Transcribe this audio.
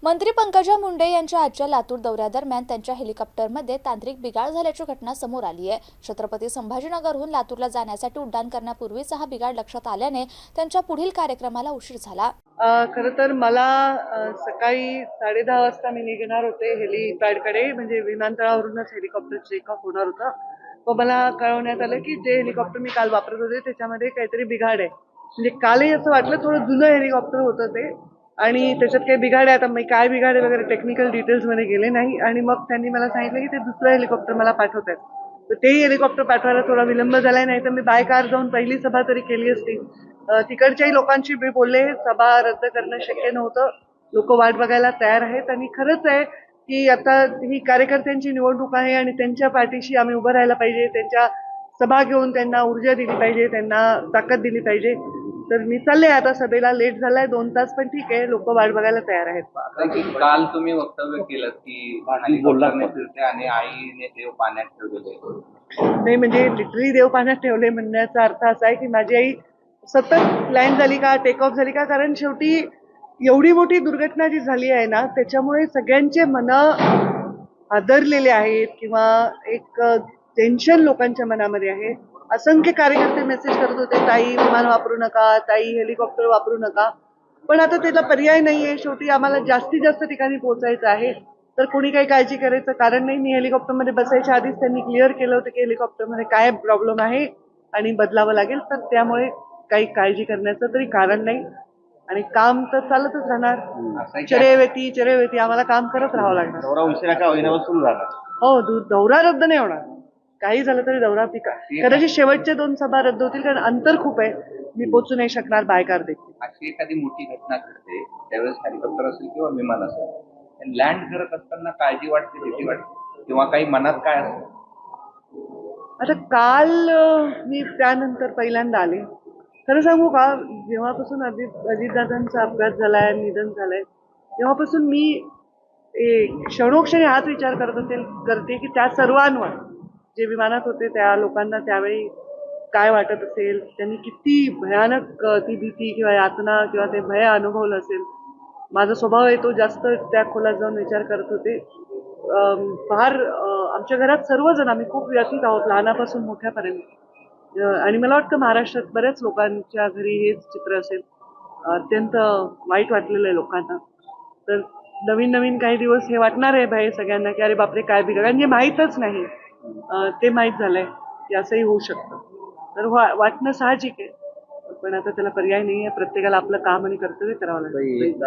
मंत्री पंकजा मुंडे यांच्या आजच्या लातूर दौऱ्यादरम्यान त्यांच्या हेलिकॉप्टरमध्ये तांत्रिक बिघाड झाल्याची घटना समोर आली आहे। छत्रपती संभाजीनगरहून लातूरला जाण्यासाठी उड्डाण करण्यापूर्वीच हा बिघाड लक्षात आल्याने त्यांच्या पुढील कार्यक्रमाला उशीर झाला। खरं तर मला सकाळी 10:30 वाजता मी निघणार होते हेलिपॅडकडे, म्हणजे विमानतळावरूनच हेलिकॉप्टर चेकअप होणार होतं। तो मला कळवण्यात आलं की जे हेलिकॉप्टर मी काल वापरत होते त्याच्यामध्ये काहीतरी बिघाड आहे। म्हणजे कालही असं वाटलं थोडं जुनं हेलिकॉप्टर होतं ते, आणि त्याच्यात काही बिघाड आहे। आता मी काय बिघाड आहे वगैरे टेक्निकल डिटेल्समध्ये गेले नाही, आणि मग त्यांनी मला सांगितलं की ते दुसरं हेलिकॉप्टर मला पाठवत आहेत। तर तेही हेलिकॉप्टर पाठवायला थोडा विलंब झालाय, नाही तर मी बाय कार जाऊन पहिली सभा तरी केली असती। तिकडच्याही लोकांशी मी बोलले, सभा रद्द करणं शक्य नव्हतं, लोक वाट बघायला तयार आहेत। आणि खरंच आहे की आता ही कार्यकर्त्यांची निवडणूक आहे आणि त्यांच्या पाठीशी आम्ही उभं राहायला पाहिजे, त्यांच्या सभा घेऊन त्यांना ऊर्जा दिली पाहिजे, त्यांना ताकद दिली पाहिजे। तर मी चालले आता सभेला, लेट झालाय 2 तास, पण ठीक आहे, लोक वाट बघायला तयार आहेत। काल तुम्ही वक्तव्य केलं की हेलिकॉप्टरने फिरते आणि आईने देव पाण्यात ठेवलेले नाही, म्हणजे लिटरली देव पाण्यात ठेवले म्हणण्याचा अर्थ असा आहे की माझी आई सतत लँड झाली का, टेक ऑफ झाली का, कारण शेवटी एवढी मोठी दुर्घटना जी झाली आहे ना, त्याच्यामुळे सगळ्यांचे मन हादरलेले आहेत, किंवा एक टेन्शन लोकांच्या मनामध्ये आहे। असंख्य कार्यकर्ते मेसेज करत होते, ताई विमान वापरू नका, ताई हेलिकॉप्टर वापरू नका, पण आता त्याला पर्याय नाहीये। शेवटी आम्हाला जास्तीत जास्त ठिकाणी पोहोचायचं आहे, तर कोणी काही काळजी करायचं कारण नाही। मी हेलिकॉप्टरमध्ये बसायच्या आधीच त्यांनी क्लिअर केलं होतं की हेलिकॉप्टरमध्ये काय प्रॉब्लेम आहे आणि बदलावं लागेल, तर त्यामुळे काही काळजी करण्याचं तरी कारण नाही, आणि काम तर चालतच राहणार। चरेवेती आम्हाला काम करत राहावं लागणार। दौरा उशिरा का होईना सुरू झाला। हो, दौरा रद्द नाही होणार, काही झालं तरी दौरा कदाचित शेवटच्या 2 सभा रद्द होतील, कारण अंतर खूप आहे, मी पोहोचू नाही शकणार बाय कार देखील। अशी एखादी मोठी घटना घडते त्यावेळेस हेलिकॉप्टर असेल किंवा विमान असेल, लँड करत असताना काळजी वाटते, भीती वाटते, किंवा काही मनात काय असतं? आता काल मी त्यानंतर पहिल्यांदा आले, खरं सांगू का, जेव्हापासून अजितदादांचा अपघात झालाय, निधन झालंय, तेव्हापासून मी क्षणोक्षणी हाच विचार करते की त्या सर्वांवर, जे विमानात होते त्या लोकांना त्यावेळी काय वाटत असेल, त्यांनी किती भयानक ती भीती किंवा यातना किंवा ते भय अनुभवलं असेल। माझा स्वभाव आहे तो जास्त त्या खोलात जाऊन विचार करत होते। फार आमच्या घरात सर्वजण आम्ही खूप व्यथित आहोत, लहानापासून मोठ्यापर्यंत, आणि मला वाटतं महाराष्ट्रात बऱ्याच लोकांच्या घरी हेच चित्र असेल। अत्यंत वाईट वाटलेलं आहे लोकांना। तर नवीन काही दिवस हे वाटणार आहे भय सगळ्यांना की अरे बापरे काय बिघाड, म्हणजे माहीतच नाही, ते माहीत झालंय की असंही होऊ शकतं। तर वाटणं साहजिक आहे, पण आता त्याला पर्याय नाही आहे, प्रत्येकाला आपलं काम आणि कर्तव्य करावं लागतं।